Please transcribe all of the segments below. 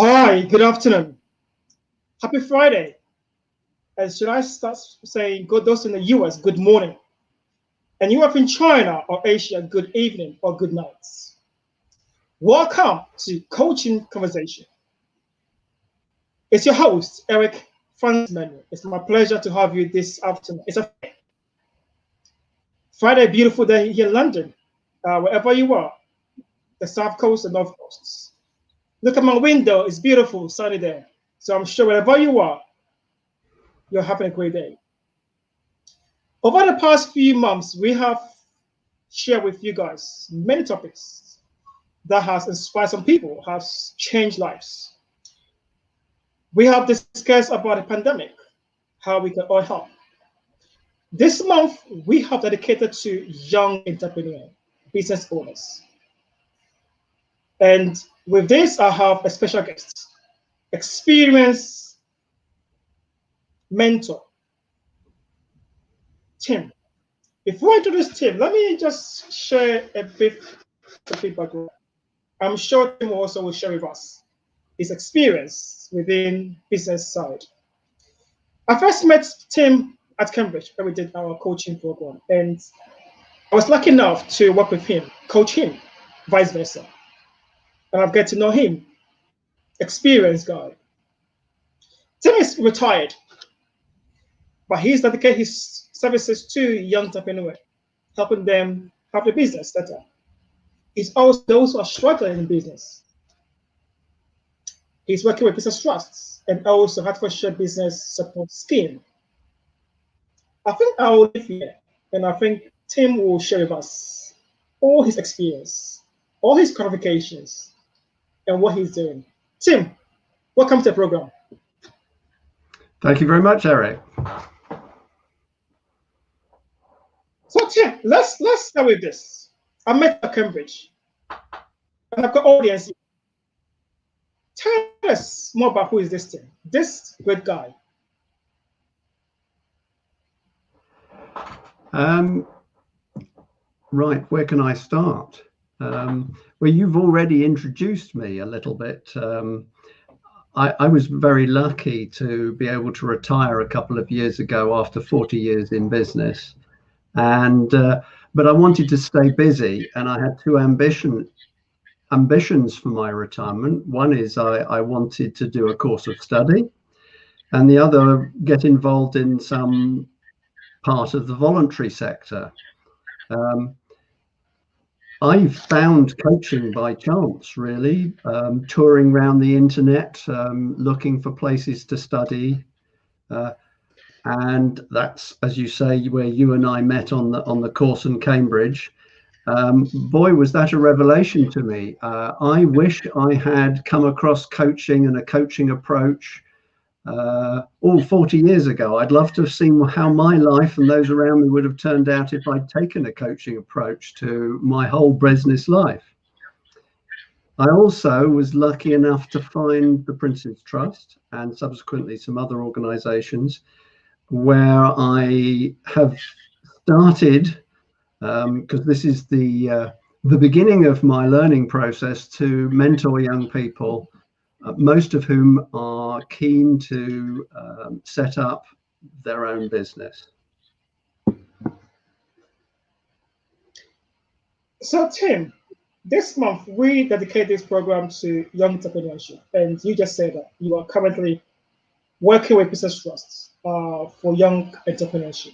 Hi, good afternoon. Happy Friday. And should I start saying good those in the US, good morning. And you up in China or Asia, good evening or good nights. Welcome to Coaching Conversation. It's your host, Eric Franzman. It's my pleasure to have you this afternoon. It's a Friday, beautiful day here in London, wherever you are, the South Coast and North Coasts. Look at my window, it's beautiful, sunny there. So I'm sure wherever you are, you're having a great day. Over the past few months, we have shared with you guys many topics that has inspired some people, has changed lives. We have discussed about the pandemic, how we can all help. This month, we have dedicated to young entrepreneurs, business owners. And with this, I have a special guest, experienced mentor, Tim. Before I introduce Tim, let me just share a bit of background. I'm sure Tim also will share with us his experience within business side. I first met Tim at Cambridge where we did our coaching program, and I was lucky enough to work with him, coach him, vice versa. And I've got to know him, experienced guy. Tim is retired, but he's dedicated his services to young entrepreneurs, helping them have a business better. It's also those who are struggling in business. He's working with business trusts and also Hertfordshire business support scheme. I think I will leave here, and I think Tim will share with us all his experience, all his qualifications, and what he's doing. Tim, welcome to the program. Thank you very much, Eric. So Tim, let's start with this. I met at Cambridge, and I've got audience here. Tell us more about who is this Tim, this great guy. Right, where can I start? Well, you've already introduced me a little bit. I was very lucky to be able to retire a couple of years ago after 40 years in business. And but I wanted to stay busy, and I had two ambitions for my retirement. One is I wanted to do a course of study, and the other, get involved in some part of the voluntary sector. I found coaching by chance, really, touring around the internet, looking for places to study. And that's, as you say, where you and I met on the course in Cambridge. Boy, was that a revelation to me. I wish I had come across coaching and a coaching approach all 40 years ago. I'd love to have seen how my life and those around me would have turned out if I'd taken a coaching approach to my whole business life. I also was lucky enough to find the Prince's Trust and subsequently some other organizations where I have started, because this is the beginning of my learning process, to mentor young people, most of whom are keen to set up their own business. So Tim, this month we dedicate this program to young entrepreneurship, and you just said that you are currently working with business trusts for young entrepreneurship.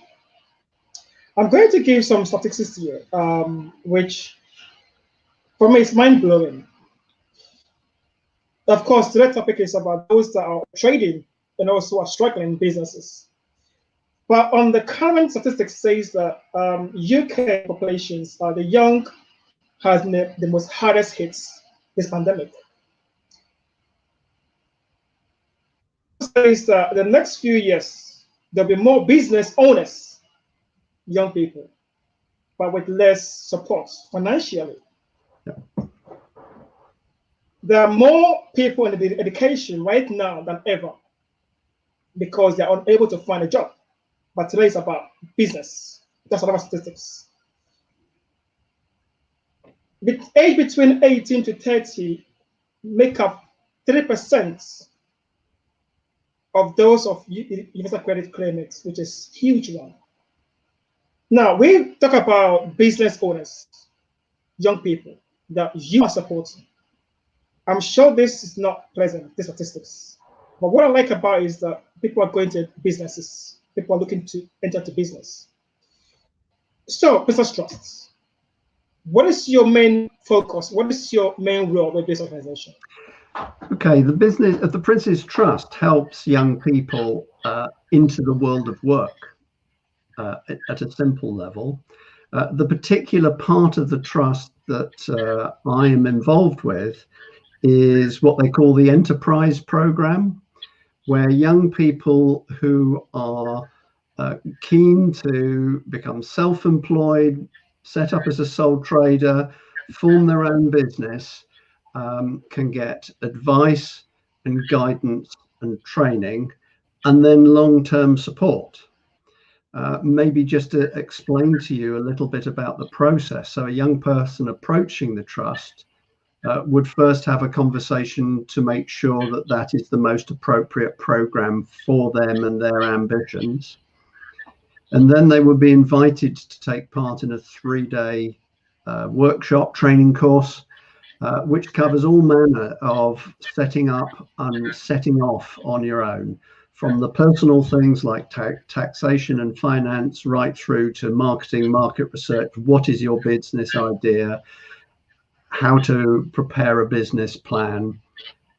I'm going to give some statistics here, which for me is mind-blowing. Of course, today's topic is about those that are trading and also are struggling in businesses. But on the current statistics says that UK populations, the young, has the most hardest hits this pandemic. Says that the next few years there'll be more business owners, young people, but with less support financially. Yeah. There are more people in the education right now than ever because they're unable to find a job. But today is about business. That's another statistics. The age between 18 to 30 make up 3% of those of universal credit claimants, which is huge one. Now we talk about business owners, young people that you are supporting. I'm sure this is not pleasant, these statistics. But what I like about it is that people are going to businesses. People are looking to enter to business. So, business trusts. What is your main focus? What is your main role with this organization? Okay, the business of the Prince's Trust helps young people into the world of work at a simple level. The particular part of the trust that I am involved with is what they call the Enterprise Program, where young people who are keen to become self-employed, set up as a sole trader, form their own business, can get advice and guidance and training, and then long-term support. Maybe just to explain to you a little bit about the process. So a young person approaching the trust would first have a conversation to make sure that that is the most appropriate program for them and their ambitions. And then they would be invited to take part in a 3-day workshop training course, which covers all manner of setting up and setting off on your own, from the personal things like taxation and finance, right through to marketing, market research. What is your business idea? How to prepare a business plan,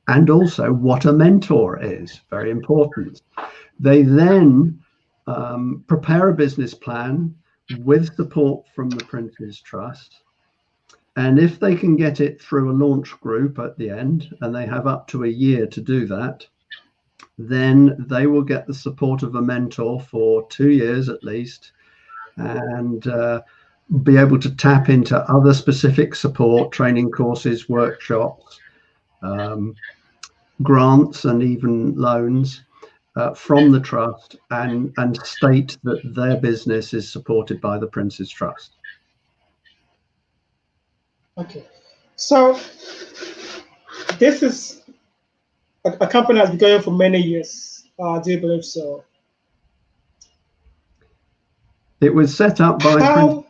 and also what a mentor is, very important. They then prepare a business plan with support from the Prince's Trust. And if they can get it through a launch group at the end, and they have up to a year to do that, then they will get the support of a mentor for 2 years at least, and be able to tap into other specific support, training courses, workshops, grants, and even loans from the trust, and state that their business is supported by the Prince's Trust. Okay, so this is a company that's been going for many years. Do you believe so? It was set up by How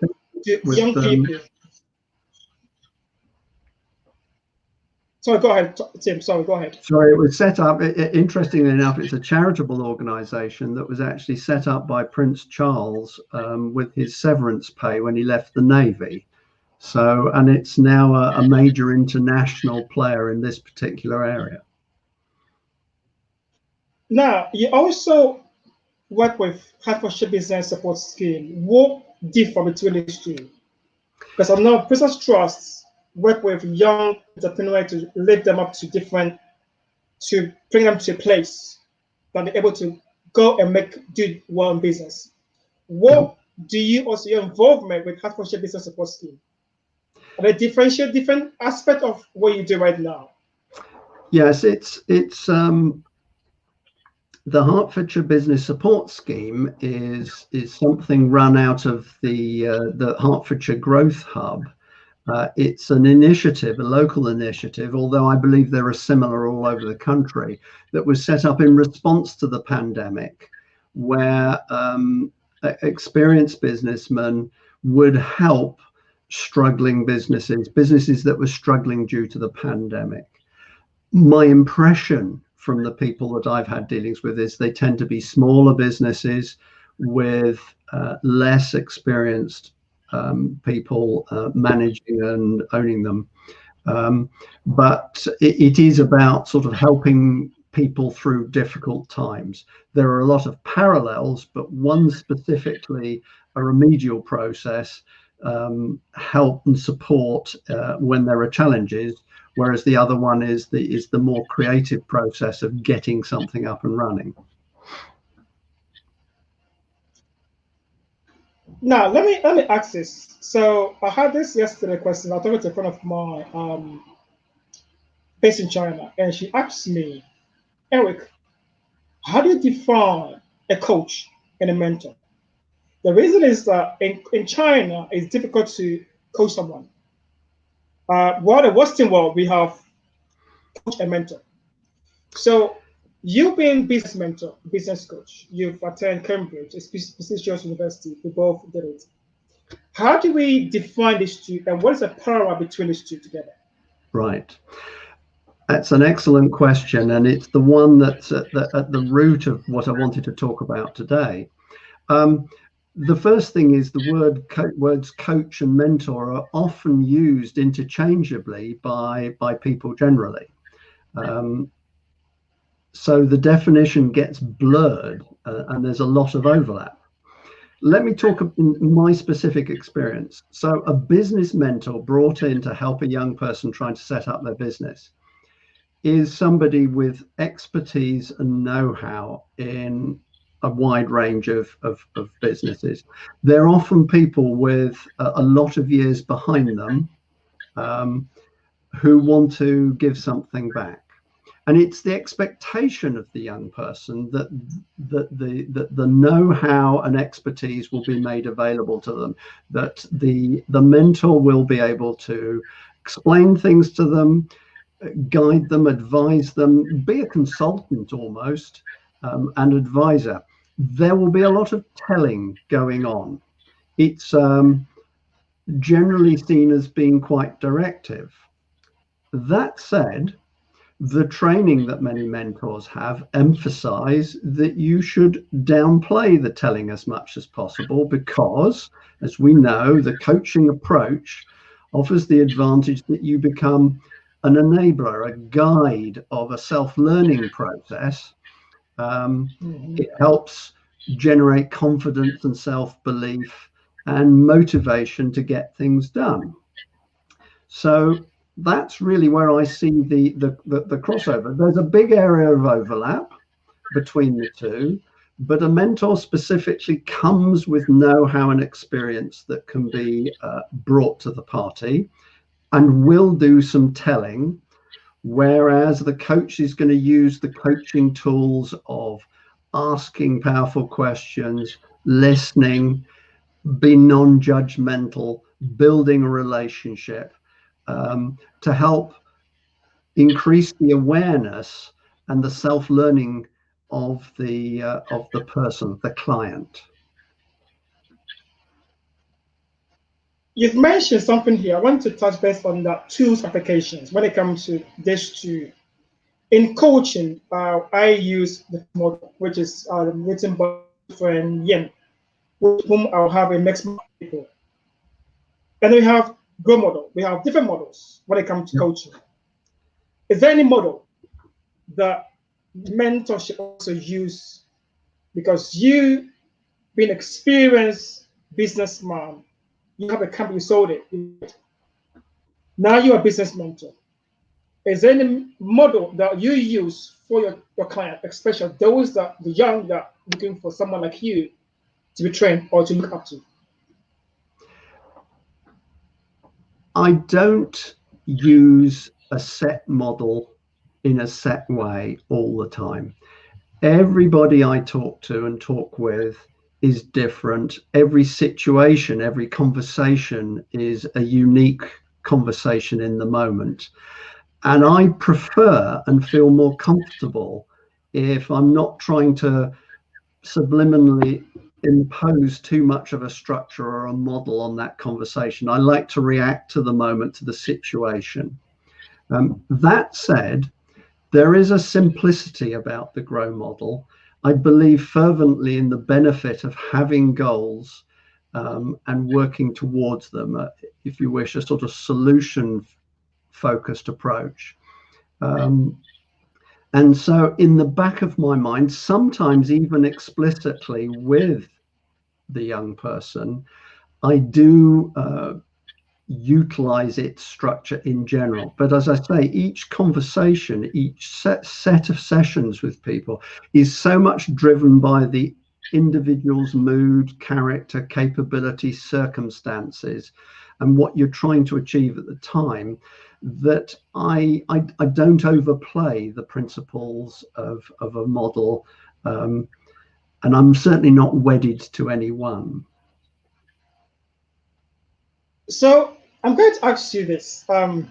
do young people? Sorry, go ahead, Tim. Sorry, go ahead. Sorry, it was set up, interestingly enough, it's a charitable organization that was actually set up by Prince Charles with his severance pay when he left the Navy. So, and it's now a major international player in this particular area. Now, you also work with Hertfordshire Business Support Scheme. What differ between these two? Because I know business trusts work with young entrepreneurs to lift them up to to bring them to a place that they're able to go and do well in business. What do you also, your involvement with Hertfordshire Business Support Scheme? Are they different aspect of what you do right now? Yes, it's the Hertfordshire Business Support Scheme is something run out of the Hertfordshire Growth Hub. It's an initiative, a local initiative, although I believe there are similar all over the country, that was set up in response to the pandemic, where experienced businessmen would help struggling businesses that were struggling due to the pandemic. My impression from the people that I've had dealings with is they tend to be smaller businesses with less experienced people managing and owning them. But it is about sort of helping people through difficult times. There are a lot of parallels, but one specifically, a remedial process, help and support when there are challenges, whereas the other one is the more creative process of getting something up and running. Now, let me ask this. So I had this yesterday question. I talked to a friend of mine based in China, and she asked me, Eric, how do you define a coach and a mentor? The reason is that in China, it's difficult to coach someone. While the Western world, we have coach and mentor. So you've been business mentor, business coach. You've attended Cambridge, a prestigious university. We both did it. How do we define these two, and what is the parallel between these two together? Right. That's an excellent question, and it's the one that's at the root of what I wanted to talk about today. Um, the first thing is the words coach and mentor are often used interchangeably by people generally. Um, so the definition gets blurred, and there's a lot of overlap. Let me talk in my specific experience. So a business mentor brought in to help a young person trying to set up their business is somebody with expertise and know-how in a wide range of businesses. They're often people with a lot of years behind them, um, who want to give something back. And it's the expectation of the young person that the know-how and expertise will be made available to them, that the mentor will be able to explain things to them, guide them, advise them, be a consultant almost, and advisor. There will be a lot of telling going on. It's generally seen as being quite directive. That said, the training that many mentors have emphasize that you should downplay the telling as much as possible, because, as we know, the coaching approach offers the advantage that you become an enabler, a guide of a self-learning process. It helps generate confidence and self-belief and motivation to get things done. So that's really where I see the crossover. There's a big area of overlap between the two, but a mentor specifically comes with know-how and experience that can be brought to the party and will do some telling, whereas the coach is going to use the coaching tools of asking powerful questions, listening, be non-judgmental, building a relationship, to help increase the awareness and the self-learning of the person, the client. You've mentioned something here. I want to touch base on the tools applications when it comes to this two. In coaching, I use the model, which is written by friend Yen, with whom I'll have a next people. And then we have Go model. We have different models when it comes to coaching. Is there any model that mentors should also use? Because you, being an experienced businessman, you have a company, you sold it. Now you're a business mentor. Is there any model that you use for your client, especially those that the young that looking for someone like you to be trained or to look up to? I don't use a set model in a set way all the time. Everybody I talk to and talk with is different. Every situation, every conversation is a unique conversation in the moment. And I prefer and feel more comfortable if I'm not trying to subliminally impose too much of a structure or a model on that conversation. I like to react to the moment, to the situation. That said, there is a simplicity about the GROW model. I believe fervently in the benefit of having goals, and working towards them, if you wish, a sort of solution focused approach. And so in the back of my mind, sometimes even explicitly with the young person, I do utilize its structure in general. But as I say, each conversation, each set of sessions with people is so much driven by the individual's mood, character, capability, circumstances, and what you're trying to achieve at the time, that I don't overplay the principles of a model, and I'm certainly not wedded to any one. So I'm going to ask you this. I know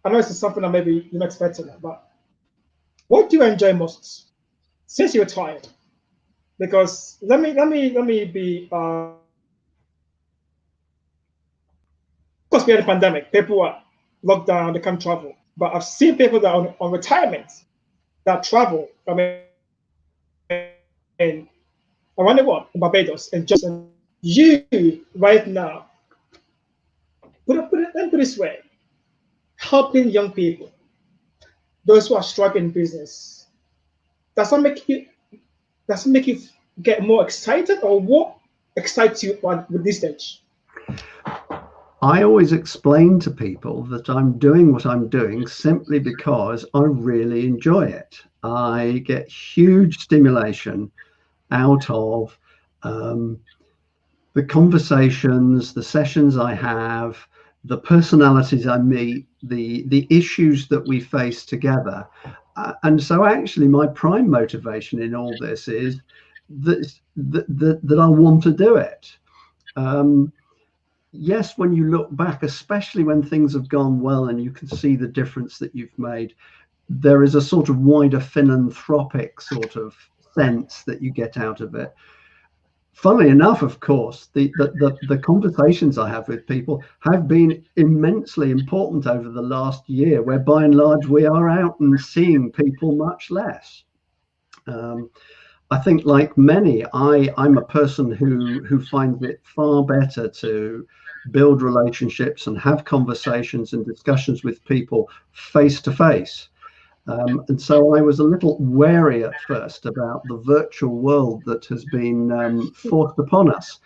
this is something that maybe you're not expecting, but What do you enjoy most since you're tired? Because let me be of course we had a pandemic, people are locked down, they can't travel. But I've seen people that are on retirement that travel. I mean around the world in Barbados and just you right now, let me put it this way, helping young people, those who are struggling in business, does that make you does it make you get more excited, or what excites you with this stage? I always explain to people that I'm doing what I'm doing simply because I really enjoy it. I get huge stimulation out of the conversations, the sessions I have, the personalities I meet, the issues that we face together. And so actually my prime motivation in all this is that I want to do it. Yes, when you look back, especially when things have gone well and you can see the difference that you've made, there is a sort of wider philanthropic sort of sense that you get out of it. Funnily enough, of course, the conversations I have with people have been immensely important over the last year, where by and large we are out and seeing people much less. I think, like many, I'm a person who finds it far better to build relationships and have conversations and discussions with people face to face. And so I was a little wary at first about the virtual world that has been forced upon us.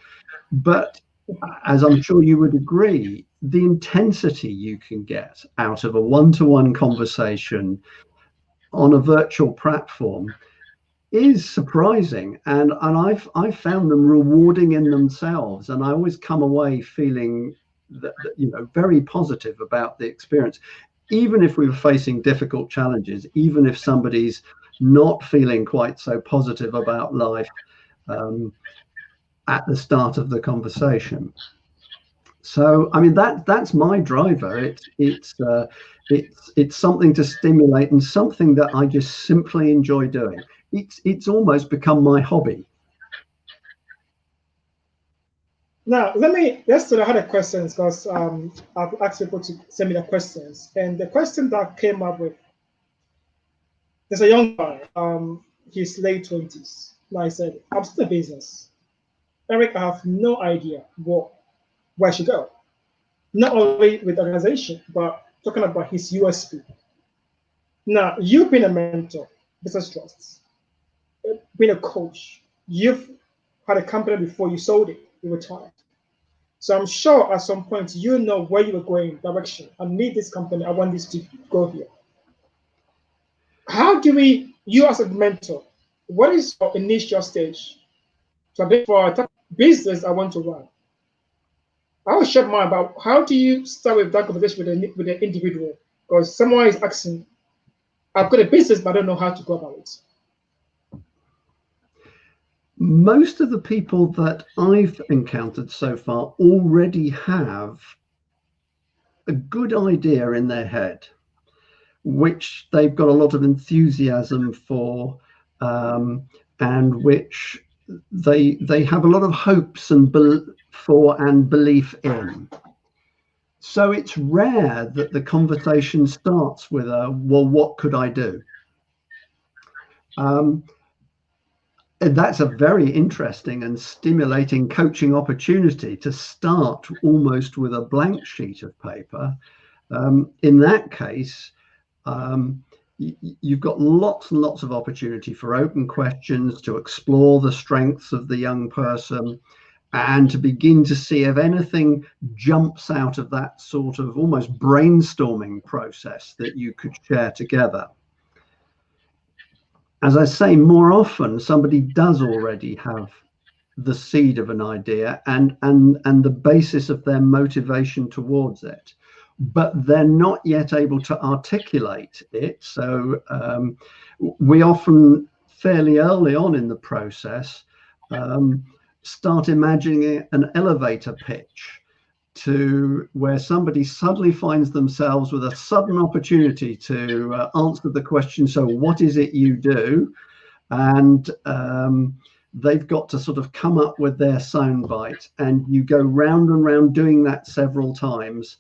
But as I'm sure you would agree, the intensity you can get out of a one-to-one conversation on a virtual platform is surprising, and I've found them rewarding in themselves, and I always come away feeling that very positive about the experience, even if we were facing difficult challenges, even if somebody's not feeling quite so positive about life at the start of the conversation. So I mean that's my driver. It's something to stimulate and something that I just simply enjoy doing. It's almost become my hobby. Now, yesterday I had a question because I've asked people to send me the questions. And the question that came up with, there's a young guy, he's late 20s. Now he said, I'm still in business. Eric, I have no idea where I should go. Not only with the organization, but talking about his USP. Now, you've been a mentor, business trusts, been a coach. You've had a company before you sold it, you retired. So I'm sure at some point you know where you are going, direction. I need this company, I want this to go here. How do you as a mentor, what is your initial stage for a type of business I want to run? I will share mine about how do you start with that conversation with the individual? Because someone is asking, I've got a business, but I don't know how to go about it. Most of the people that I've encountered so far already have a good idea in their head, which they've got a lot of enthusiasm for, and which they have a lot of hopes and belief in. So it's rare that the conversation starts with well, what could I do? And that's a very interesting and stimulating coaching opportunity to start almost with a blank sheet of paper. In that case, you've got lots and lots of opportunity for open questions, to explore the strengths of the young person, and to begin to see if anything jumps out of that sort of almost brainstorming process that you could share together. As I say, more often somebody does already have the seed of an idea and the basis of their motivation towards it, but they're not yet able to articulate it. So we often, fairly early on in the process, start imagining an elevator pitch to where somebody suddenly finds themselves with a sudden opportunity to answer the question, so what is it you do? And they've got to sort of come up with their soundbite, and you go round and round doing that several times,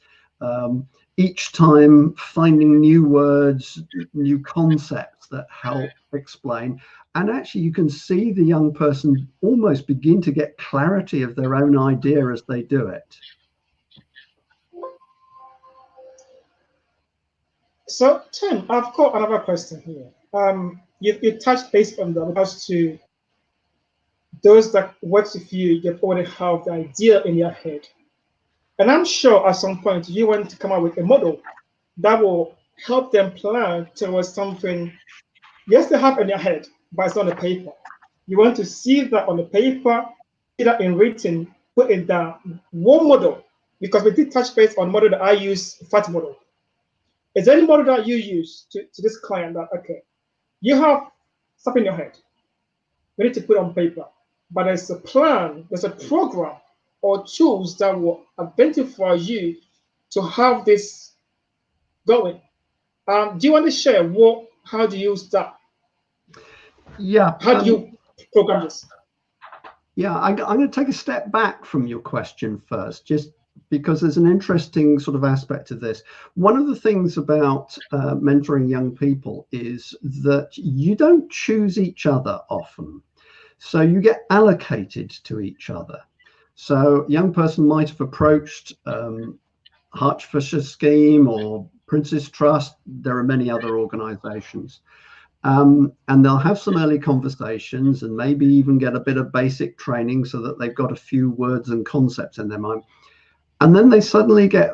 each time finding new words, new concepts that help explain. And actually you can see the young person almost begin to get clarity of their own idea as they do it. So, Tim, I've got another question here. You touched base on the regards to those that works with you, you already have the idea in your head. And I'm sure at some point you want to come up with a model that will help them plan towards something, yes, they have in your head, but it's on the paper. You want to see that on the paper, see that in written, put it down. One model, because we did touch base on model that I use, FAT model. Is there any model that you use to this client that, okay, you have something in your head, we need to put it on paper, but there's a plan, there's a program or tools that will identify you to have this going. Do you want to share how do you use that? Yeah. How do you program this? Yeah, I'm going to take a step back from your question first, just because there's an interesting sort of aspect of this. One of the things about mentoring young people is that you don't choose each other often. So you get allocated to each other. So a young person might have approached Hertfordshire Scheme or Prince's Trust. There are many other organisations. And they'll have some early conversations and maybe even get a bit of basic training so that they've got a few words and concepts in their mind. And then they suddenly get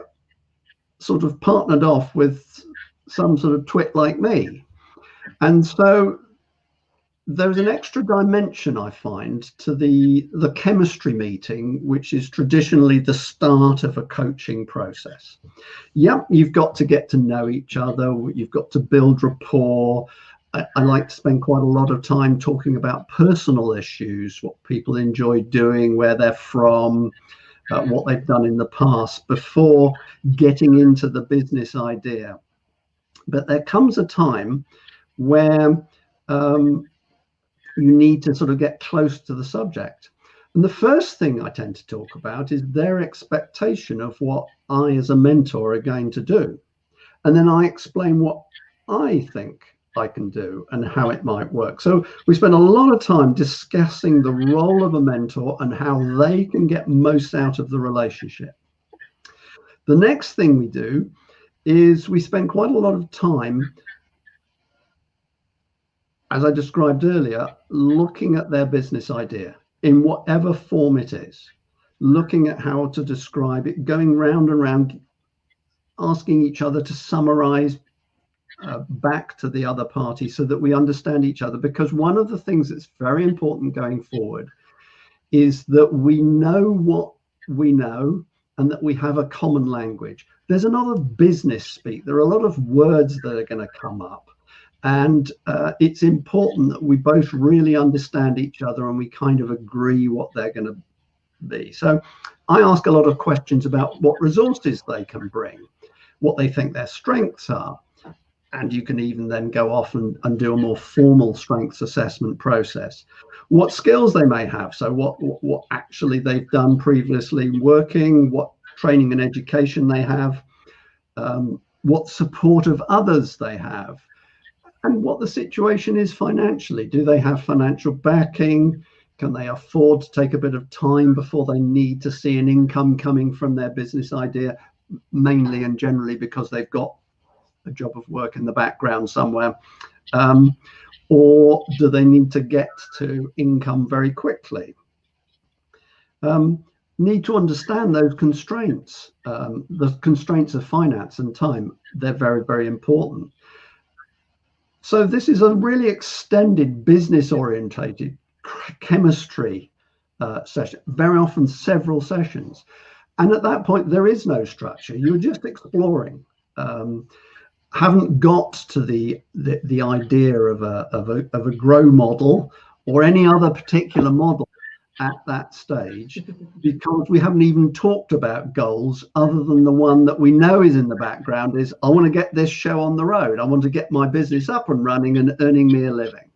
sort of partnered off with some sort of twit like me. And so there's an extra dimension, I find, to the chemistry meeting, which is traditionally the start of a coaching process. Yep, you've got to get to know each other. You've got to build rapport. I like to spend quite a lot of time talking about personal issues, what people enjoy doing, where they're from, what they've done in the past before getting into the business idea. But there comes a time where you need to sort of get close to the subject. And the first thing I tend to talk about is their expectation of what I as a mentor are going to do. And then I explain what I think I can do and how it might work. So we spend a lot of time discussing the role of a mentor and how they can get most out of the relationship. The next thing we do is we spend quite a lot of time, as I described earlier, looking at their business idea in whatever form it is, looking at how to describe it, going round and round, asking each other to summarize back to the other party so that we understand each other. Because one of the things that's very important going forward is that we know what we know and that we have a common language. There's a lot of business speak. There are a lot of words that are going to come up. And it's important that we both really understand each other and we kind of agree what they're going to be. So I ask a lot of questions about what resources they can bring, what they think their strengths are. And you can even then go off and do a more formal strengths assessment process. What skills they may have. So what actually they've done previously working, what training and education they have, what support of others they have, and what the situation is financially. Do they have financial backing? Can they afford to take a bit of time before they need to see an income coming from their business idea, mainly and generally because they've got a job of work in the background somewhere? Or do they need to get to income very quickly? Need to understand those constraints, the constraints of finance and time. They're very, very important. So this is a really extended business orientated chemistry session, very often several sessions. And at that point, there is no structure. You're just exploring. Haven't got to the idea of a grow model or any other particular model. at that stage, because we haven't even talked about goals other than the one that we know is in the background is, I want to get this show on the road. I want to get my business up and running and earning me a living.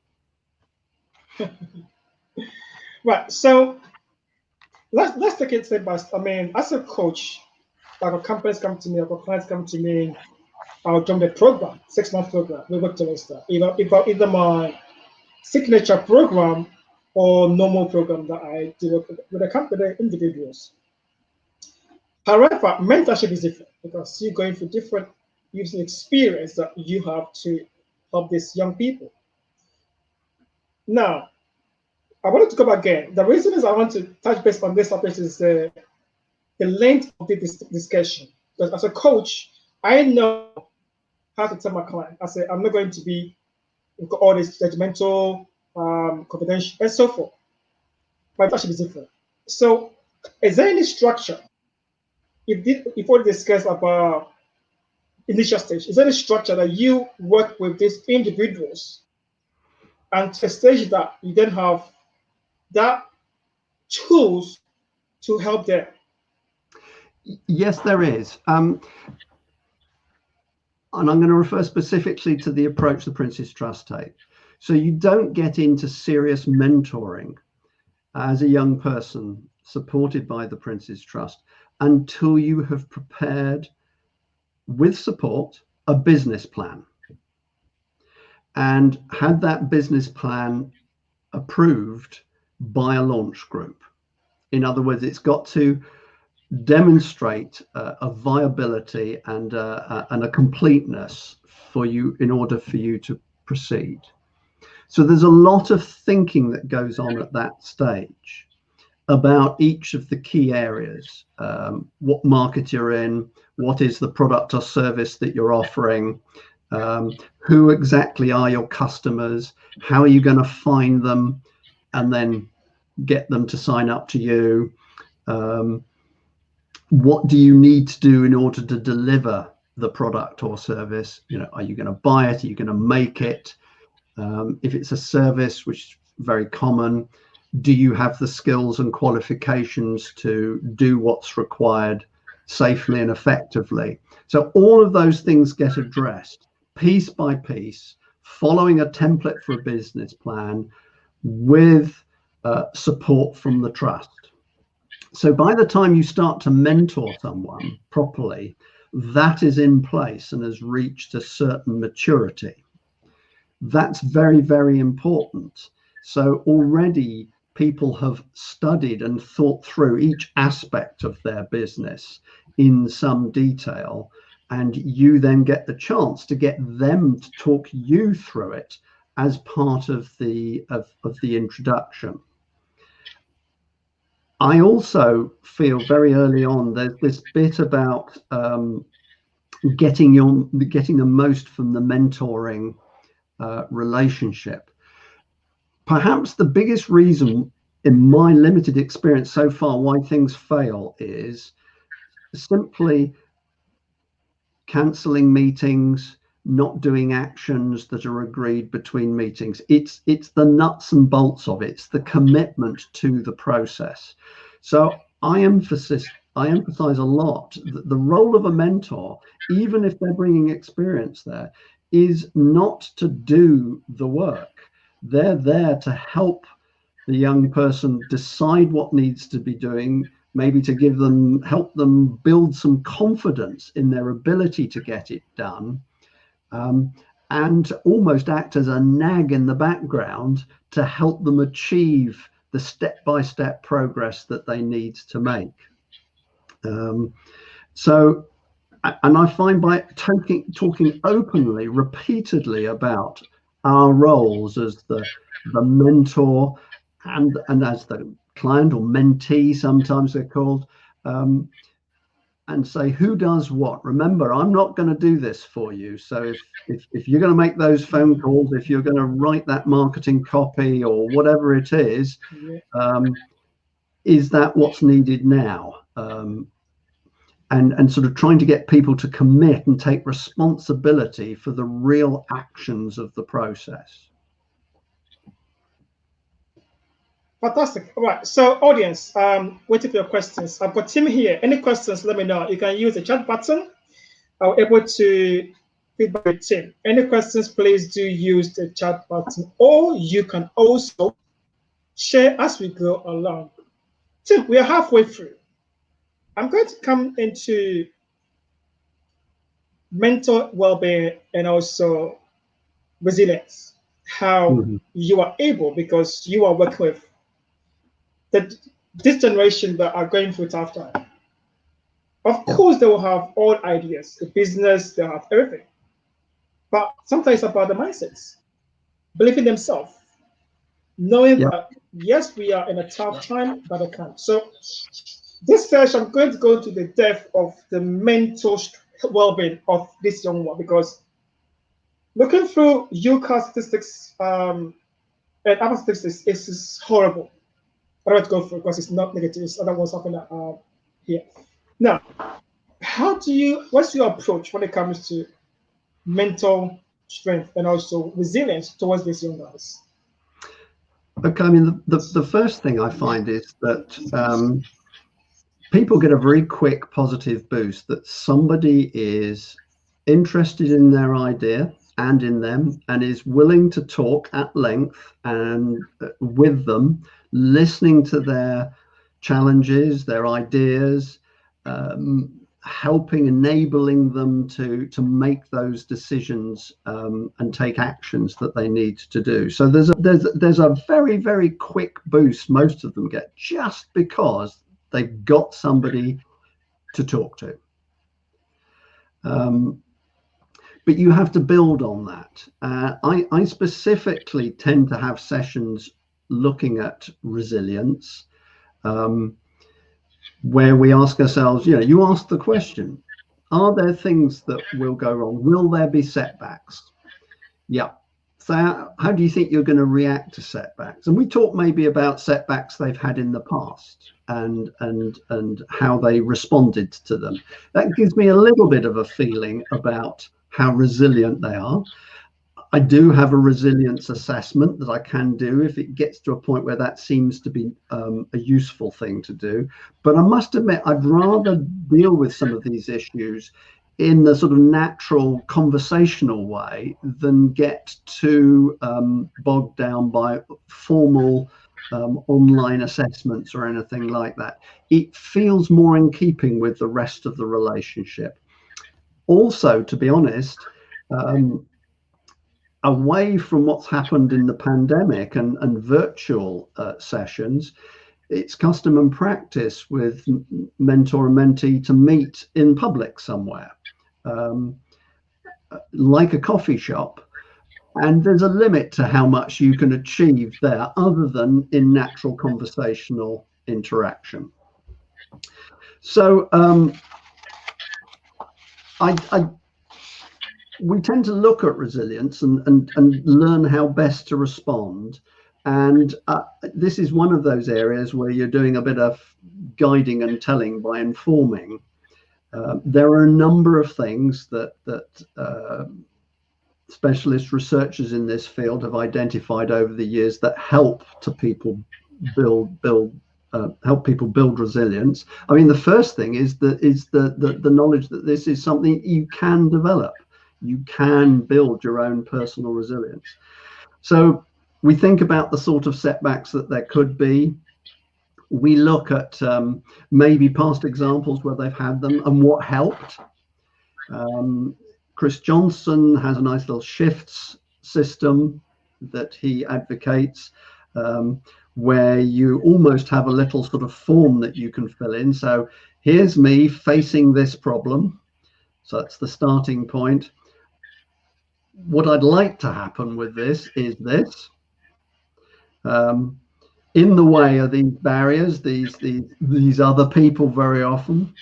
Right. So let's take it step by step. I mean, as a coach, like, a companies come to me, or clients come to me, I'll join the program, 6-month program. We work towards that. Either my signature program or normal program that I do with the company individuals. However, mentorship is different because you're going through different using experience that you have to help these young people. Now, I wanted to come again. The reason is I want to touch base on this topic is the length of this discussion. Because as a coach, I know how to tell my client. I say, I'm not going to be all this judgmental, confidential, and so forth. My mentorship is different. So, is there any structure? Before we discuss about initial stage, is there any structure that you work with these individuals and to a stage that you then have that tools to help them? Yes, there is. And I'm going to refer specifically to the approach the Prince's Trust take. So you don't get into serious mentoring as a young person supported by the Prince's Trust until you have prepared, with support, a business plan and had that business plan approved by a launch group. In other words, it's got to demonstrate a viability and a completeness for you in order for you to proceed. So there's a lot of thinking that goes on at that stage about each of the key areas, what market you're in, what is the product or service that you're offering, who exactly are your customers, how are you going to find them and then get them to sign up to you, what do you need to do in order to deliver the product or service? You know, are you going to buy it? Are you going to make it? If it's a service, which is very common, do you have the skills and qualifications to do what's required safely and effectively? So all of those things get addressed piece by piece, following a template for a business plan with support from the trust. So by the time you start to mentor someone properly, that is in place and has reached a certain maturity. That's very, very important. So already people have studied and thought through each aspect of their business in some detail, and you then get the chance to get them to talk you through it as part of the introduction. I also feel very early on there's this bit about getting the most from the mentoring relationship. Perhaps the biggest reason in my limited experience so far why things fail is simply cancelling meetings, not doing actions that are agreed between meetings. It's the nuts and bolts of it. It's the commitment to the process. So I emphasize a lot that the role of a mentor, even if they're bringing experience there, is not to do the work. They're there to help the young person decide what needs to be doing, maybe to help them build some confidence in their ability to get it done, and almost act as a nag in the background to help them achieve the step-by-step progress that they need to make. And I find by talking openly, repeatedly about our roles as the mentor and as the client or mentee, sometimes they're called, and say who does what. Remember, I'm not going to do this for you. So if you're going to make those phone calls, if you're going to write that marketing copy or whatever it is that what's needed now? And sort of trying to get people to commit and take responsibility for the real actions of the process. Fantastic. All right. So, audience, waiting for your questions. I've got Tim here. Any questions? Let me know. You can use the chat button. I'm able to feedback with Tim. Any questions? Please do use the chat button, or you can also share as we go along. Tim, we are halfway through. I'm going to come into mental well-being and also resilience. How you are able, because you are working with this generation that are going through tough time. Of course, they will have all ideas, the business, they have everything. But sometimes it's about the mindsets, believing themselves, knowing that yes, we are in a tough time, but I can. So this session, I'm going to go to the depth of the mental well-being of this young one, because looking through UCAS statistics and other statistics is horrible. I don't want to go through it because it's not negative. It's other ones happening here. Now, what's your approach when it comes to mental strength and also resilience towards these young guys? Okay, I mean, the first thing I find is that people get a very quick positive boost that somebody is interested in their idea and in them and is willing to talk at length and with them, listening to their challenges, their ideas, helping, enabling them to make those decisions and take actions that they need to do. So there's a very, very quick boost most of them get just because they've got somebody to talk to. But you have to build on that. I specifically tend to have sessions looking at resilience, where we ask ourselves, you ask the question, are there things that will go wrong? Will there be setbacks? Yeah. So how do you think you're going to react to setbacks? And we talk maybe about setbacks they've had in the past and how they responded to them. That gives me a little bit of a feeling about how resilient they are. I do have a resilience assessment that I can do if it gets to a point where that seems to be a useful thing to do. But I must admit, I'd rather deal with some of these issues in the sort of natural conversational way than get too bogged down by formal online assessments or anything like that. It feels more in keeping with the rest of the relationship. Also, to be honest, away from what's happened in the pandemic and virtual sessions, it's custom and practice with mentor and mentee to meet in public somewhere, like a coffee shop. And there's a limit to how much you can achieve there other than in natural conversational interaction. So we tend to look at resilience and learn how best to respond. And this is one of those areas where you're doing a bit of guiding and telling by informing. There are a number of things that specialist researchers in this field have identified over the years that help people build resilience. I mean, the first thing is the knowledge that this is something you can develop. You can build your own personal resilience. So we think about the sort of setbacks that there could be. We look at maybe past examples where they've had them and what helped. Chris Johnson has a nice little shifts system that he advocates, where you almost have a little sort of form that you can fill in. So here's me facing this problem. So that's the starting point. What I'd like to happen with this is this. In the way are these barriers, these other people very often.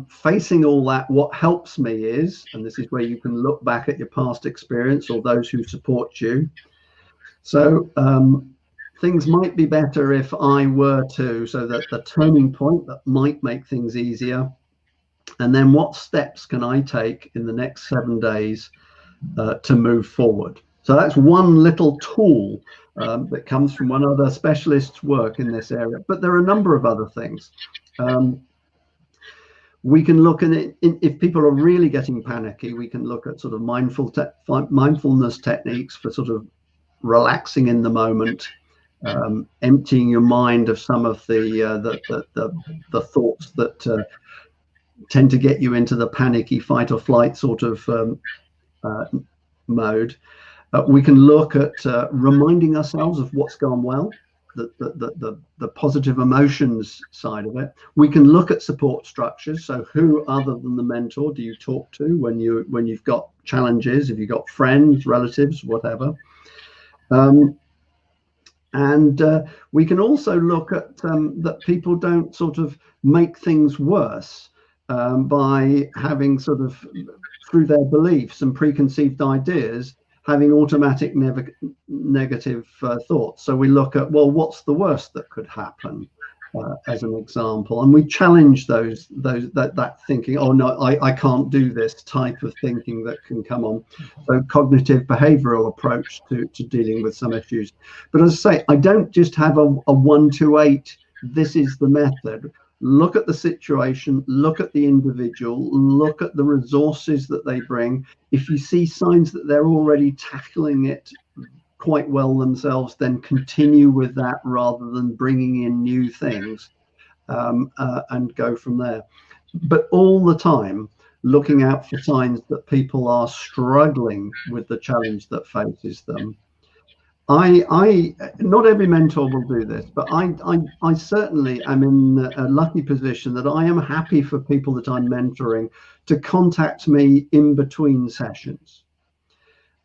Facing all that, what helps me is, and this is where you can look back at your past experience or those who support you. So things might be better if I were to, so that the turning point that might make things easier. And then what steps can I take in the next 7 days to move forward? So that's one little tool that comes from one of the specialists' work in this area. But there are a number of other things. We can look at it if people are really getting panicky. We can look at sort of mindfulness techniques for sort of relaxing in the moment, emptying your mind of some of the thoughts that tend to get you into the panicky fight or flight sort of mode. We can look at reminding ourselves of what's gone well, the positive emotions side of it. We can look at support structures. So who other than the mentor do you talk to when you've got challenges? If you've got friends, relatives, whatever. And we can also look at that people don't sort of make things worse by having sort of, through their beliefs and preconceived ideas, having automatic negative thoughts. So we look at, well, what's the worst that could happen, as an example, and we challenge that thinking. Oh no, I can't do this type of thinking that can come on. So cognitive behavioral approach to dealing with some issues. But as I say, I don't just have a 1 to 8. This is the method. Look at the situation, look at the individual, look at the resources that they bring. If you see signs that they're already tackling it quite well themselves, then continue with that rather than bringing in new things, and go from there. But all the time, looking out for signs that people are struggling with the challenge that faces them. Not every mentor will do this, but I certainly am in a lucky position that I am happy for people that I'm mentoring to contact me in between sessions.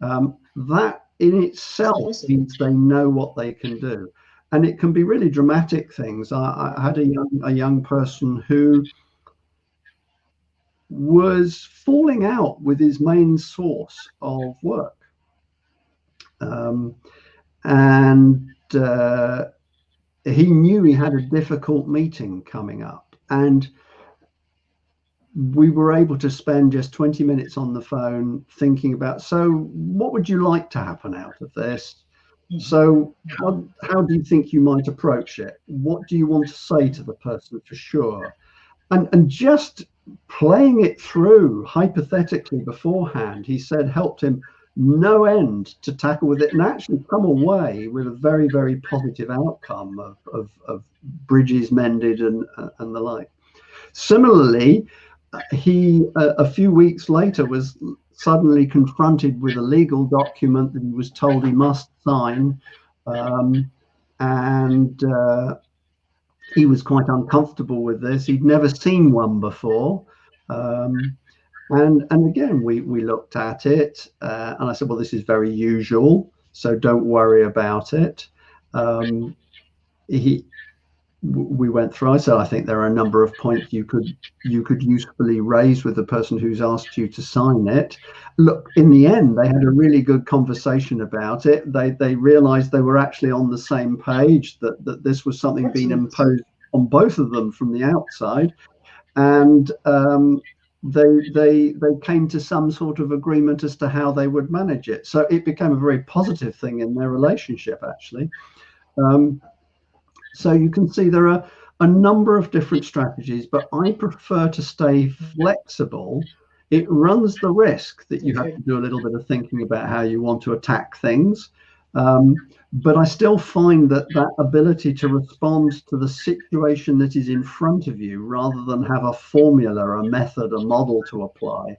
That in itself means they know what they can do, and it can be really dramatic things. I had a young person who was falling out with his main source of work. And he knew he had a difficult meeting coming up, and we were able to spend just 20 minutes on the phone thinking about, so what would you like to happen out of this? So how do you think you might approach it? What do you want to say to the person for sure? And just playing it through hypothetically beforehand, he said, helped him no end to tackle with it and actually come away with a very, very positive outcome of bridges mended and the like. Similarly, he a few weeks later was suddenly confronted with a legal document that he was told he must sign, and he was quite uncomfortable with this. He'd never seen one before. And again, we looked at it, and I said, well, this is very usual, so don't worry about it. We went through. I said, I think there are a number of points you could usefully raise with the person who's asked you to sign it. Look, in the end, they had a really good conversation about it. They realized they were actually on the same page, that this was something being imposed on both of them from the outside, and they came to some sort of agreement as to how they would manage it. So it became a very positive thing in their relationship, actually. So you can see there are a number of different strategies, but I prefer to stay flexible. It runs the risk that you have to do a little bit of thinking about how you want to attack things. But I still find that ability to respond to the situation that is in front of you, rather than have a formula, a method, a model to apply,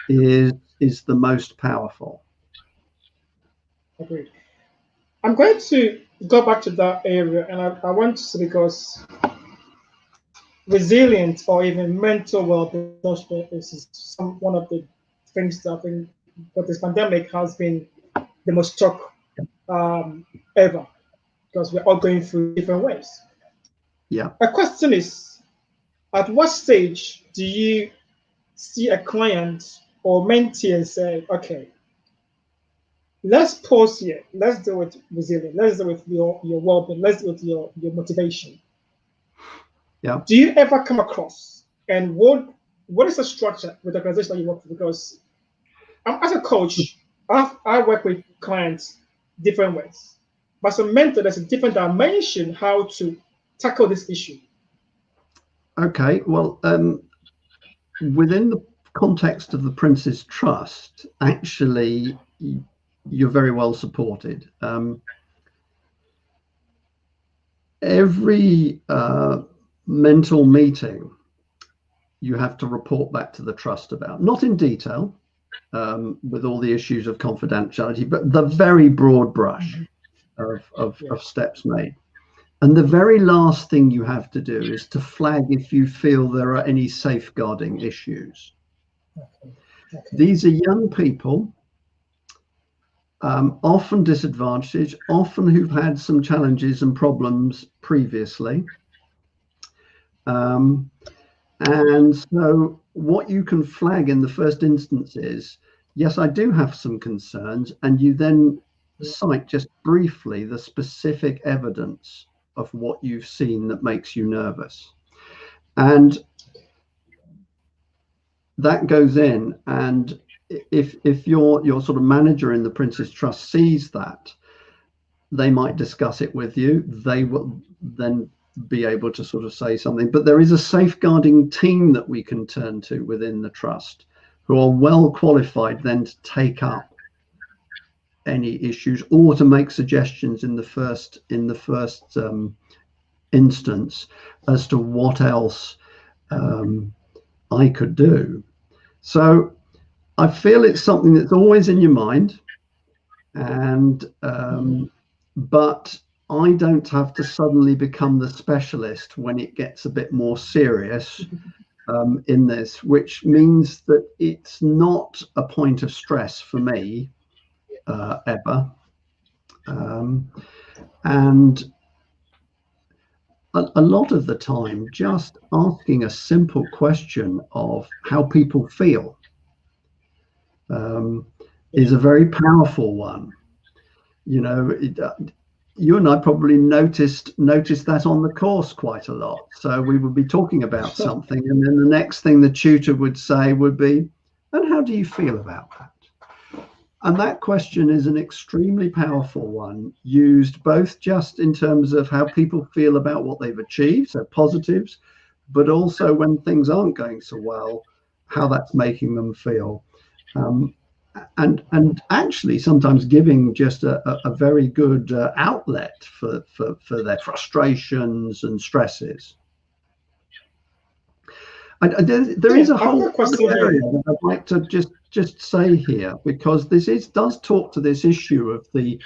is the most powerful. Agreed. I'm going to go back to that area, and I want to, because resilience or even mental well-being is one of the things that I think that this pandemic has been the most shock ever, because we're all going through different ways. Yeah. My question is, at what stage do you see a client or mentee and say, okay, let's pause here. Let's deal with resilience. Let's deal with your well-being. Let's deal with your motivation. Yeah. Do you ever come across, and what is the structure with the organization that you work with? Because as a coach, I work with clients different ways. but as a mentor, there's a different dimension how to tackle this issue. Okay, well, within the context of the Prince's Trust, actually, you're very well supported. Every mental meeting, you have to report back to the trust about, not in detail, with all the issues of confidentiality, but the very broad brush of steps made. And the very last thing you have to do is to flag if you feel there are any safeguarding issues. Okay. These are young people, often disadvantaged, often who've had some challenges and problems previously. And so what you can flag in the first instance is, yes, I do have some concerns, and you then cite just briefly the specific evidence of what you've seen that makes you nervous. And that goes in, and if your sort of manager in the Prince's Trust sees that, they might discuss it with you. They will then be able to sort of say something. But there is a safeguarding team that we can turn to within the trust, who are well qualified then to take up any issues or to make suggestions in the first instance as to what else I could do. So I feel it's something that's always in your mind, and but I don't have to suddenly become the specialist when it gets a bit more serious in this, which means that it's not a point of stress for me ever. And a lot of the time, just asking a simple question of how people feel is a very powerful one. You know, you and I probably noticed that on the course quite a lot. So we would be talking about something, and then the next thing the tutor would say would be, "And how do you feel about that?" And that question is an extremely powerful one, used both just in terms of how people feel about what they've achieved, so positives, but also when things aren't going so well, how that's making them feel. And actually sometimes giving just a very good outlet for their frustrations and stresses. There is a whole area that I'd like to just say here, because this does talk to this issue of the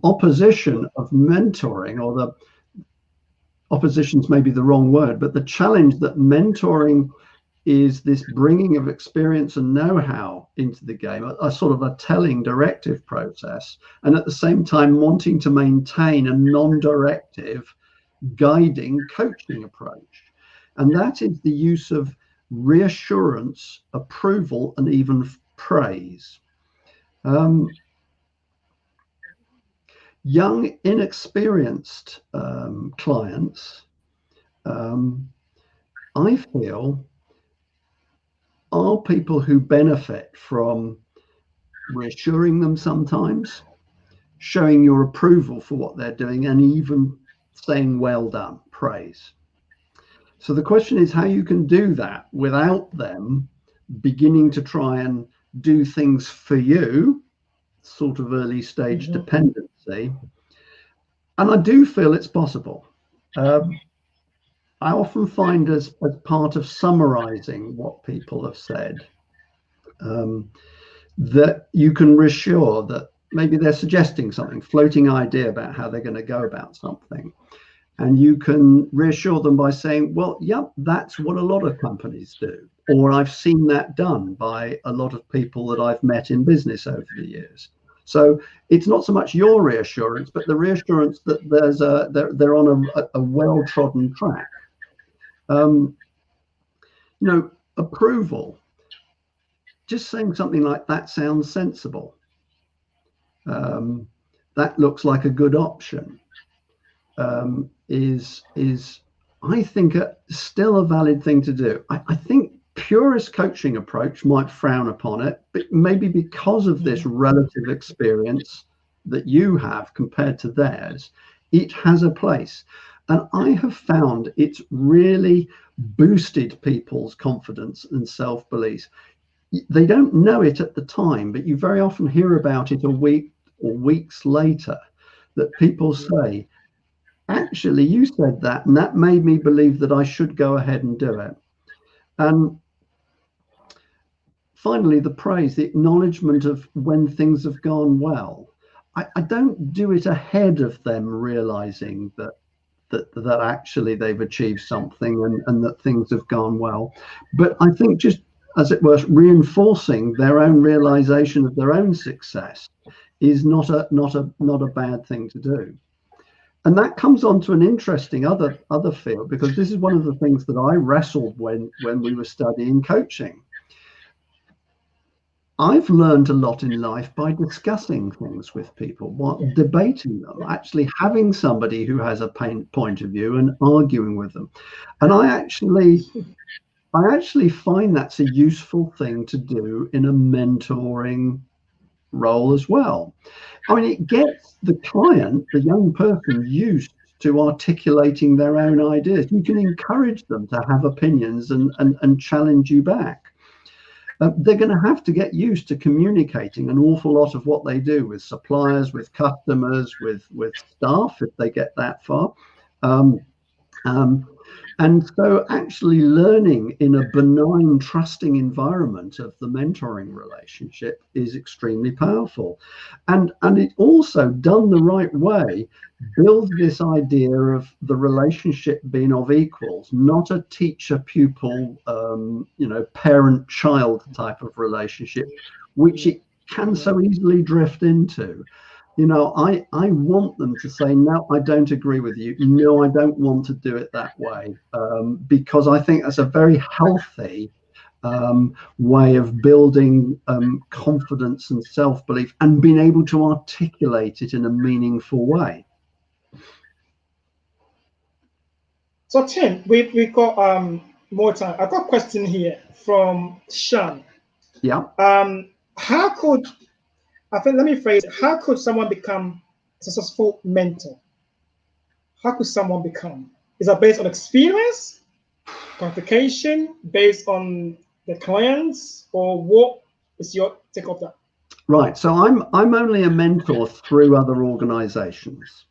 opposition of mentoring, or the opposition's maybe the wrong word, but the challenge that mentoring is this bringing of experience and know-how into the game, a sort of a telling directive process, and at the same time wanting to maintain a non-directive guiding coaching approach. And that is the use of reassurance, approval, and even praise. Young, inexperienced clients, I feel, are people who benefit from reassuring them sometimes, showing your approval for what they're doing, and even saying well done, praise. So the question is how you can do that without them beginning to try and do things for you, sort of early stage dependency. And I do feel it's possible. I often find as part of summarizing what people have said, that you can reassure that maybe they're suggesting something, floating idea about how they're going to go about something. And you can reassure them by saying, well, yeah, that's what a lot of companies do. Or I've seen that done by a lot of people that I've met in business over the years. So it's not so much your reassurance, but the reassurance that they're on a well-trodden track. You know, approval, just saying something like that sounds sensible. That looks like a good option. Is I think still a valid thing to do. I think purist coaching approach might frown upon it, but maybe because of this relative experience, that you have compared to theirs, it has a place. And I have found it's really boosted people's confidence and self-belief. They don't know it at the time, but you very often hear about it a week or weeks later, that people say, actually, you said that, and that made me believe that I should go ahead and do it. And finally, the praise, the acknowledgement of when things have gone well. I don't do it ahead of them realizing that actually they've achieved something and that things have gone well. But I think just, as it were, reinforcing their own realization of their own success is not a bad thing to do. And that comes on to an interesting other field, because this is one of the things that I wrestled when we were studying coaching. I've learned a lot in life by discussing things with people, debating them, actually having somebody who has a point of view and arguing with them. And I actually find that's a useful thing to do in a mentoring role as well. I mean, it gets the client, the young person, used to articulating their own ideas. You can encourage them to have opinions and challenge you back. They're going to have to get used to communicating an awful lot of what they do with suppliers, with customers, with staff, if they get that far. And so actually learning in a benign, trusting environment of the mentoring relationship is extremely powerful. And it also, done the right way, builds this idea of the relationship being of equals, not a teacher-pupil, parent-child type of relationship, which it can so easily drift into. I want them to say, no, I don't agree with you. No, I don't want to do it that way, because I think that's a very healthy way of building confidence and self-belief and being able to articulate it in a meaningful way. So Tim, we've got more time. I've got a question here from Sean. Yeah. Let me phrase it. How could someone become a successful mentor? How could someone become? Is that based on experience, qualification, based on the clients, or what is your take of that? Right. So I'm only a mentor through other organizations.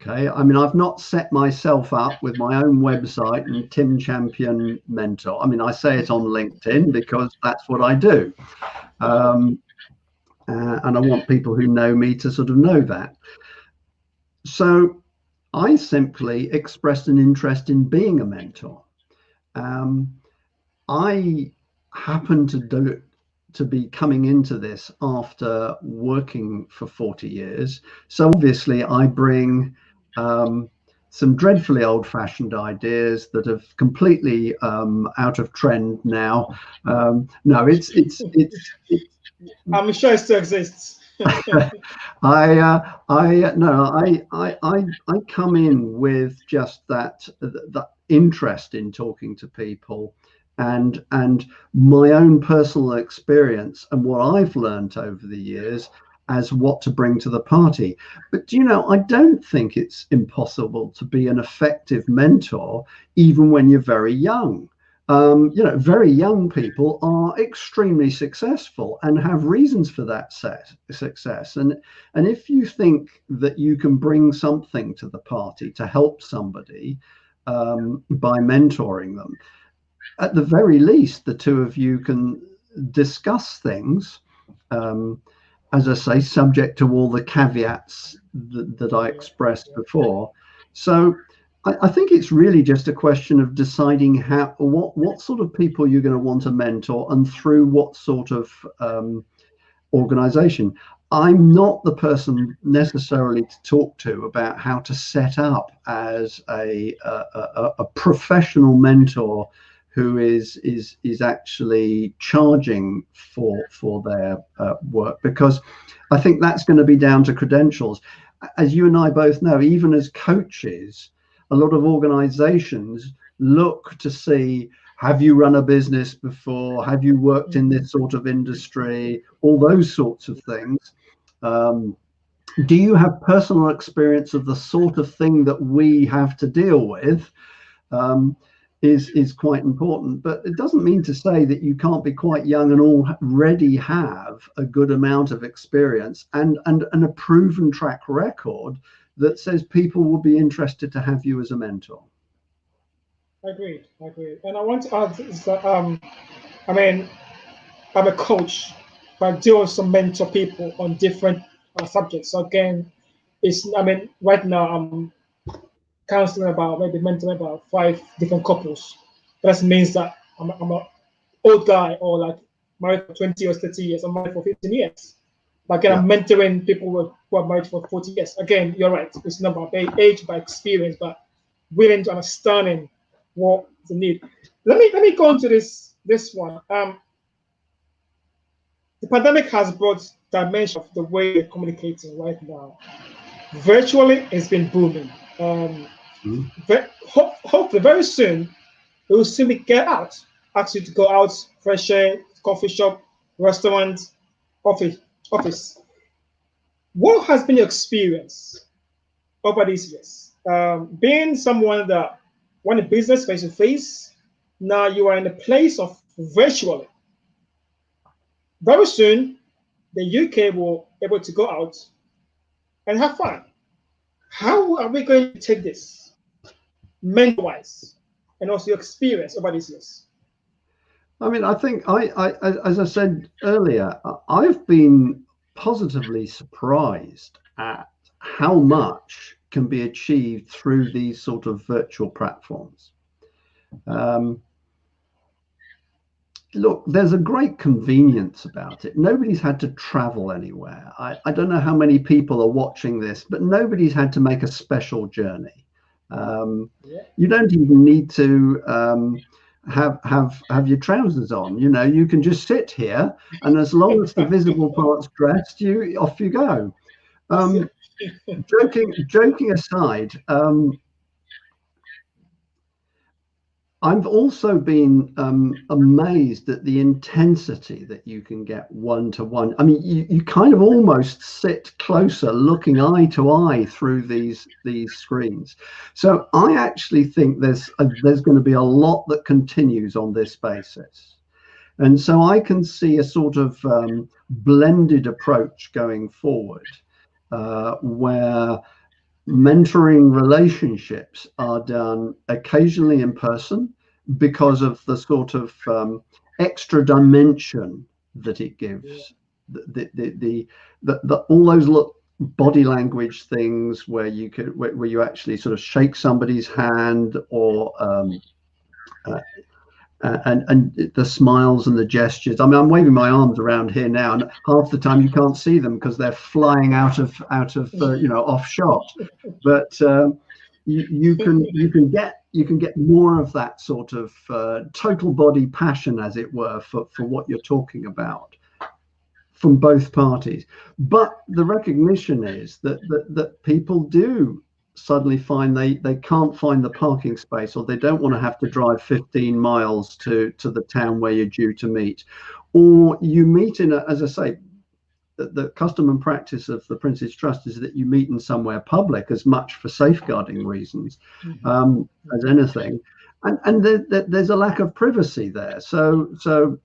Okay. I mean, I've not set myself up with my own website and Tim Champion Mentor. I mean, I say it on LinkedIn because that's what I do. And I want people who know me to sort of know that. So I simply expressed an interest in being a mentor. I happen to be coming into this after working for 40 years. So obviously I bring some dreadfully old-fashioned ideas that have completely out of trend now. No, it's I'm sure it still exists. I come in with just that interest in talking to people and my own personal experience and what I've learned over the years as what to bring to the party. But I don't think it's impossible to be an effective mentor even when you're very young. Very young people are extremely successful and have reasons for that success. And if you think that you can bring something to the party to help somebody by mentoring them, at the very least, the two of you can discuss things, as I say, subject to all the caveats that I expressed before. So I think it's really just a question of deciding what sort of people you're going to want to mentor and through what sort of organization. I'm not the person necessarily to talk to about how to set up as a professional mentor who is actually charging for their work, because I think that's going to be down to credentials. As you and I both know, even as coaches, a lot of organizations look to see, have you run a business before? Have you worked in this sort of industry? All those sorts of things. do you have personal experience of the sort of thing that we have to deal with? Is quite important, but it doesn't mean to say that you can't be quite young and already have a good amount of experience and a proven track record that says people will be interested to have you as a mentor. Agreed, agreed. And I want to add is that I mean, I'm a coach, but I do also mentor people on different subjects. So again, right now I'm counseling about maybe mentoring about 5 different couples. That means that I'm a old guy or like married for 20 or 30 years. I'm married for 15 years. But again, Yeah. I'm mentoring people who are married for 40 years. Again, you're right. It's not about age, by experience, but willing to understanding what the need. Let me go into this one. The pandemic has brought dimension of the way we're communicating right now. Virtually, it's been booming. Mm. Hopefully, very soon, we will simply get out, ask you to go out, fresh air, coffee shop, restaurant, office. Office. What has been your experience over these years? Being someone that won a business face to face, now you are in a place of virtually. Very soon, the UK will be able to go out and have fun. How are we going to take this mental wise and also your experience over these years? I mean, I think as I said earlier, I've been positively surprised at how much can be achieved through these sort of virtual platforms. Look, there's a great convenience about it. Nobody's had to travel anywhere. I don't know how many people are watching this, but nobody's had to make a special journey. You don't even need to have your trousers on. You know, you can just sit here, and as long as the visible part's dressed, off you go. Joking aside, I've also been amazed at the intensity that you can get one-to-one. I mean, you kind of almost sit closer, looking eye to eye through these screens. So I actually think there's going to be a lot that continues on this basis. And so I can see a sort of blended approach going forward, where mentoring relationships are done occasionally in person because of the sort of extra dimension that it gives. All those body language things where you actually sort of shake somebody's hand, or and the smiles and the gestures. I mean, I'm waving my arms around here now, and half the time you can't see them because they're flying out of off shot. But you can get more of that sort of total body passion, as it were, for what you're talking about from both parties. But the recognition is that people do suddenly find they can't find the parking space, or they don't want to have to drive 15 miles to the town where you're due to meet, or you meet as I say, the custom and practice of the Prince's Trust is that you meet in somewhere public, as much for safeguarding reasons as anything, and there's a lack of privacy there. So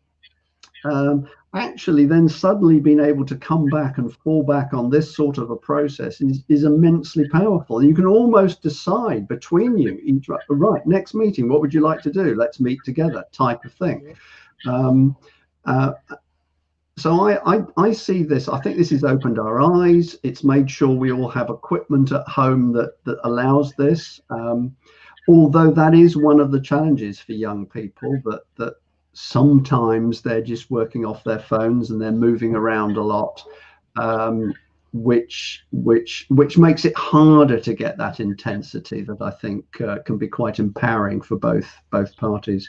actually then suddenly being able to come back and fall back on this sort of a process is immensely powerful. You can almost decide between you, right, next meeting, what would you like to do? Let's meet together, type of thing. So I see this. I think this has opened our eyes. It's made sure we all have equipment at home that allows this. Although that is one of the challenges for young people, that sometimes they're just working off their phones and they're moving around a lot, which makes it harder to get that intensity that I think can be quite empowering for both parties.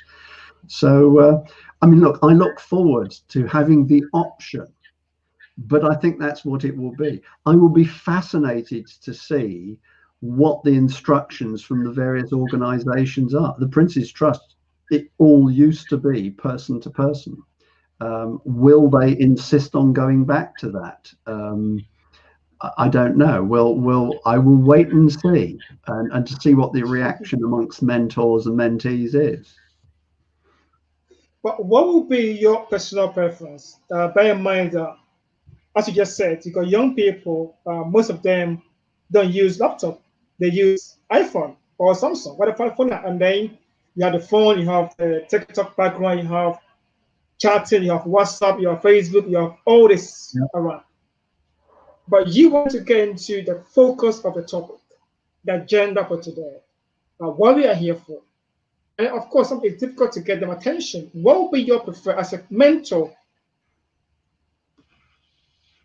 So I mean, look, I look forward to having the option, but I think that's what it will be. I will be fascinated to see what the instructions from the various organizations are. The Prince's Trust, it all used to be person to person. Will they insist on going back to that? I don't know. I will wait and see, and to see what the reaction amongst mentors and mentees is. But what will be your personal preference? Bear in mind that, as you just said, you got young people. Most of them don't use laptop; they use iPhone or Samsung, whatever phone. And then you have the phone, you have the TikTok background, you have chatting, you have WhatsApp, you have Facebook, you have all this Yeah. around. But you want to get into the focus of the topic, the agenda for today, what we are here for. And of course, it's difficult to get them attention. What would be your preferred as a mentor?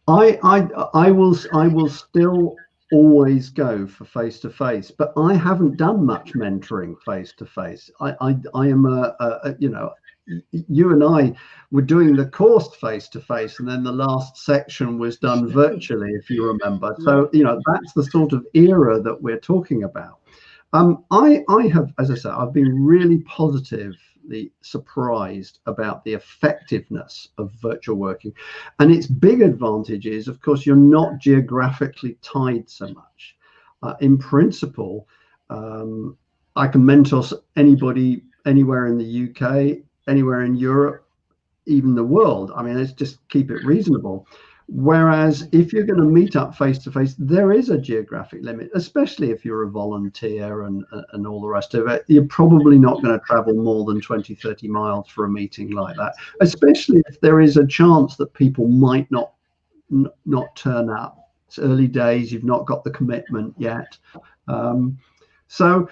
I will still always go for face to face, but I haven't done much mentoring face to face. I am you know, you and I were doing the course face to face, and then the last section was done virtually, if you remember. So, you know, that's the sort of era that we're talking about. I have, as I said, I've been really positively surprised about the effectiveness of virtual working. And its big advantage is, of course, you're not geographically tied so much. In principle, I can mentor anybody anywhere in the UK, anywhere in Europe, even the world. I mean, let's just keep it reasonable. Whereas if you're going to meet up face to face, there is a geographic limit, especially if you're a volunteer and all the rest of it. You're probably not going to travel more than 20, 30 miles for a meeting like that, especially if there is a chance that people might not turn up. It's early days, you've not got the commitment yet. So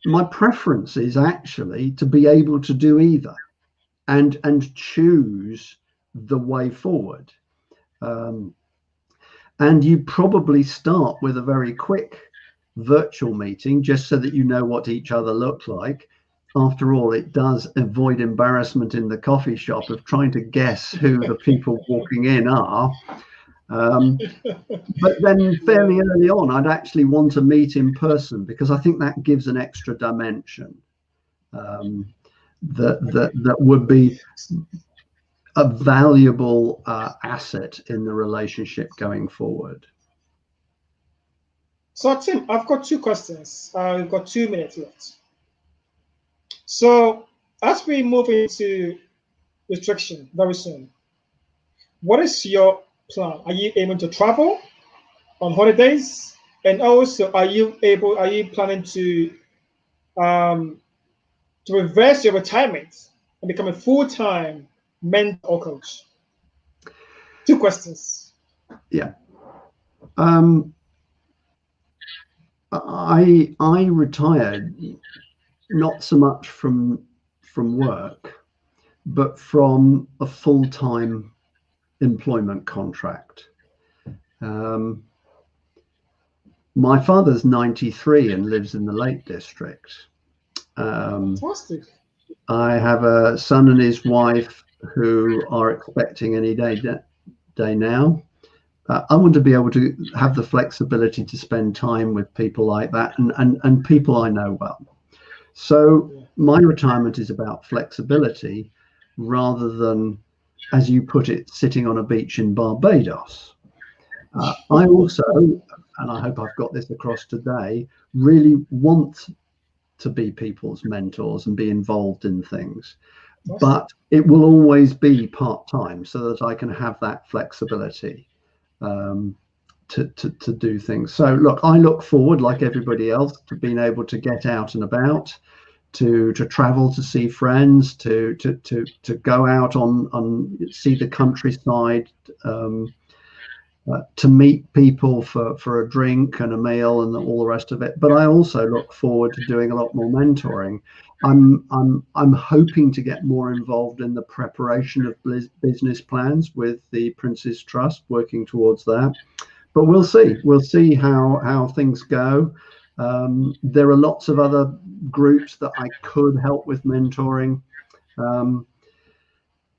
my preference is actually to be able to do either and choose the way forward. And you probably start with a very quick virtual meeting just so that you know what each other look like. After all, it does avoid embarrassment in the coffee shop of trying to guess who the people walking in are. But then fairly early on, I'd actually want to meet in person, because I think that gives an extra dimension that would be a valuable asset in the relationship going forward. So, Tim, I've got two questions. We've got 2 minutes left. So, as we move into restriction very soon, what is your plan? Are you aiming to travel on holidays? And also, are you planning to reverse your retirement and become a full-time mentor or coach? 2 questions. Yeah. I retired not so much from work, but from a full-time employment contract. My father's 93 and lives in the Lake District. Fantastic. I have a son and his wife who are expecting any day now. I want to be able to have the flexibility to spend time with people like that and people I know well. So my retirement is about flexibility rather than, as you put it, sitting on a beach in Barbados. I also, and I hope I've got this across today, really want to be people's mentors and be involved in things. But it will always be part-time so that I can have that flexibility to do things. So look, I look forward, like everybody else, to being able to get out and about, to travel, to see friends, to go out on see the countryside, to meet people for a drink and a meal and all the rest of it. But I also look forward to doing a lot more mentoring. I'm hoping to get more involved in the preparation of business plans with the Prince's Trust, working towards that. But we'll see. We'll see how things go. There are lots of other groups that I could help with mentoring.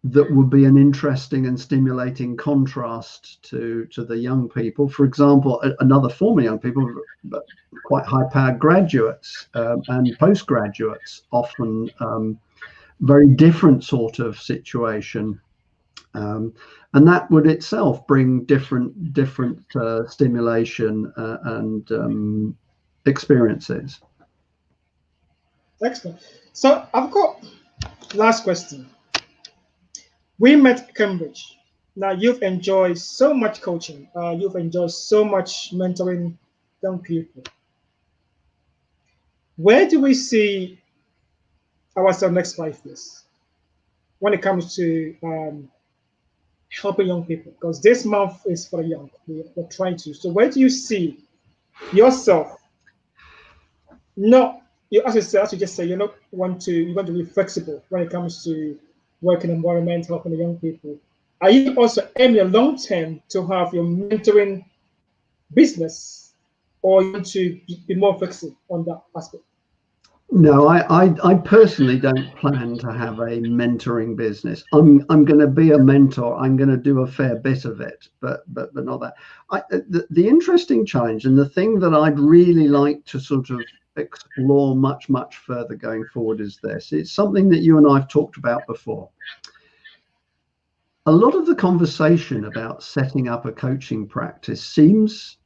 That would be an interesting and stimulating contrast to the young people. For example, another form of young people, but quite high-powered graduates and postgraduates, often very different sort of situation. And that would itself bring different stimulation and experiences. Excellent. So I've got last question. We met Cambridge. Now you've enjoyed so much coaching. You've enjoyed so much mentoring young people. Where do we see ourselves next 5 years when it comes to helping young people? Because this month is for the young. We're trying to. So where do you see yourself? No, you as you just say, you want to be flexible when it comes to working environment, helping the young people. Are you also aiming long term to have your mentoring business, or you want to be more flexible on that aspect? No, I personally don't plan to have a mentoring business. I'm going to be a mentor. I'm going to do a fair bit of it, but not that. The interesting challenge and the thing that I'd really like to sort of explore much further going forward is this. It's something that you and I've talked about before. A lot of the conversation about setting up a coaching practice seems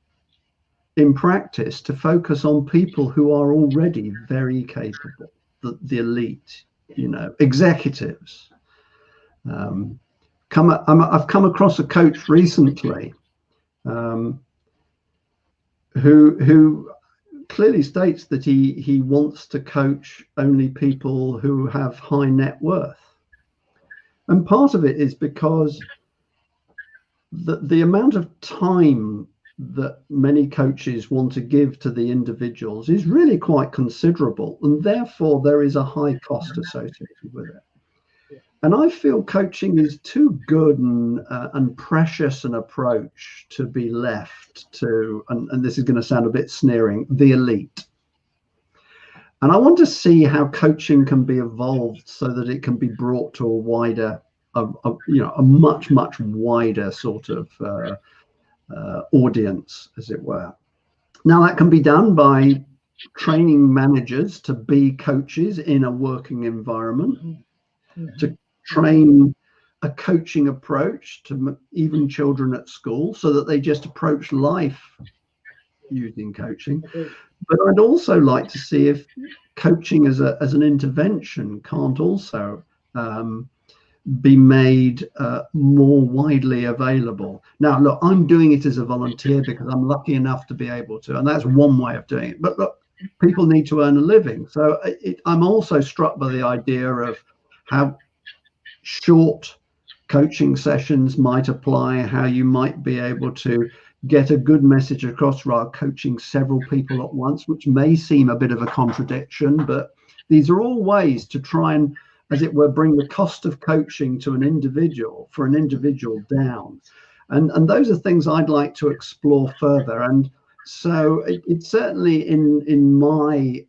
in practice to focus on people who are already very capable, the elite, executives. I've come across a coach recently who clearly states that he wants to coach only people who have high net worth. And part of it is because the amount of time that many coaches want to give to the individuals is really quite considerable, and therefore there is a high cost associated with it. And I feel coaching is too good and precious an approach to be left to, and this is going to sound a bit sneering, the elite. And I want to see how coaching can be evolved so that it can be brought to a wider, a much wider sort of audience, as it were. Now that can be done by training managers to be coaches in a working environment, to train a coaching approach to even children at school so that they just approach life using coaching. But I'd also like to see if coaching as an intervention can't also be made more widely available. Now, look, I'm doing it as a volunteer because I'm lucky enough to be able to, and that's one way of doing it. But look, people need to earn a living. So I'm also struck by the idea of how short coaching sessions might apply, how you might be able to get a good message across while coaching several people at once, which may seem a bit of a contradiction, but these are all ways to try and, as it were, bring the cost of coaching to an individual down. And those are things I'd like to explore further. And so it's certainly in my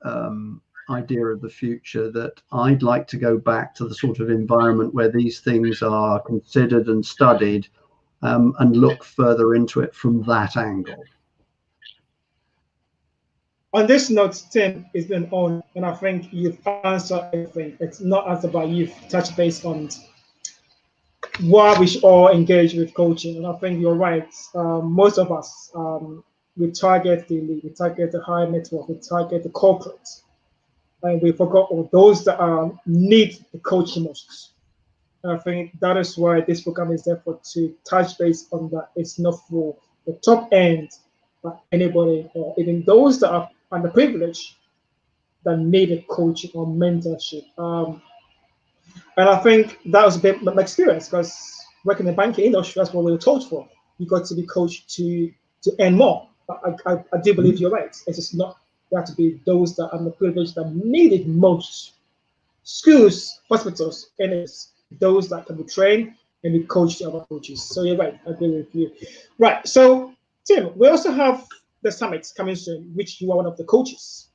idea of the future that I'd like to go back to the sort of environment where these things are considered and studied, and look further into it from that angle. On this note, Tim, it's been on, and I think you've answered everything. It's not as about you've touched base on why we should all engage with coaching, and I think you're right. Most of us, we target the elite, we target the high network, we target the corporate, and we forgot all those that need the coaching most. And I think that is why this program is there to touch base on that. It's not for the top end, but anybody, or even those that are underprivileged that need a coaching or mentorship. And I think that was a bit my experience, because working in the banking industry, that's what we were taught for. You got to be coached to earn more. I do believe you're right. It's just not, you have to be those that are underprivileged that need it most. Schools, hospitals, and it's those that can be trained and be coached to other coaches. So you're right, I agree with you. Right, so Tim, we also have the summit coming soon, which you are one of the coaches.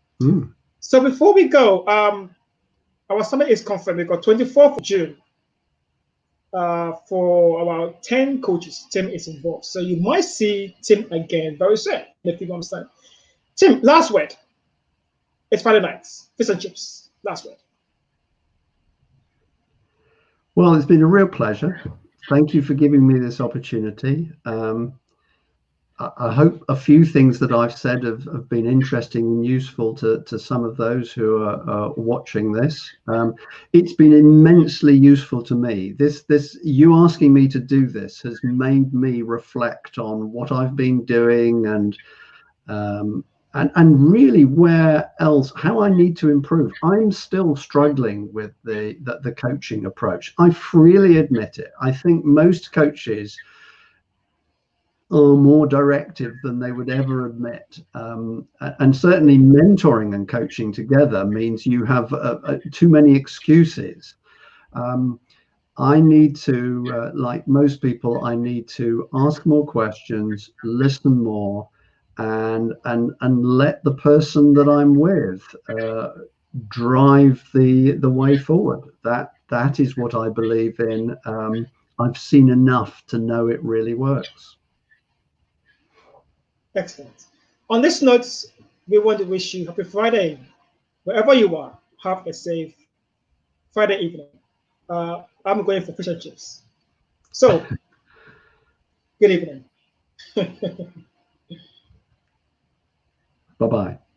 So before we go, our summit is confirmed. We've got 24th of June for about 10 coaches. Tim is involved. So you might see Tim again very soon, if you understand. Tim, last word. It's Friday nights. Fish and chips. Last word. Well, it's been a real pleasure. thank you for giving me this opportunity. I hope a few things that I've said have been interesting and useful to some of those who are watching this. It's been immensely useful to me. You asking me to do this has made me reflect on what I've been doing and really how I need to improve. I'm still struggling with the coaching approach. I freely admit it. I think most coaches are more directive than they would ever admit. And certainly mentoring and coaching together means you have too many excuses. I need to, like most people, I need to ask more questions, listen more, and let the person that I'm with drive the way forward. That is what I believe in. I've seen enough to know it really works. Excellent. On this note, we want to wish you happy Friday. Wherever you are, have a safe Friday evening. I'm going for fish and chips. So, good evening. Bye-bye.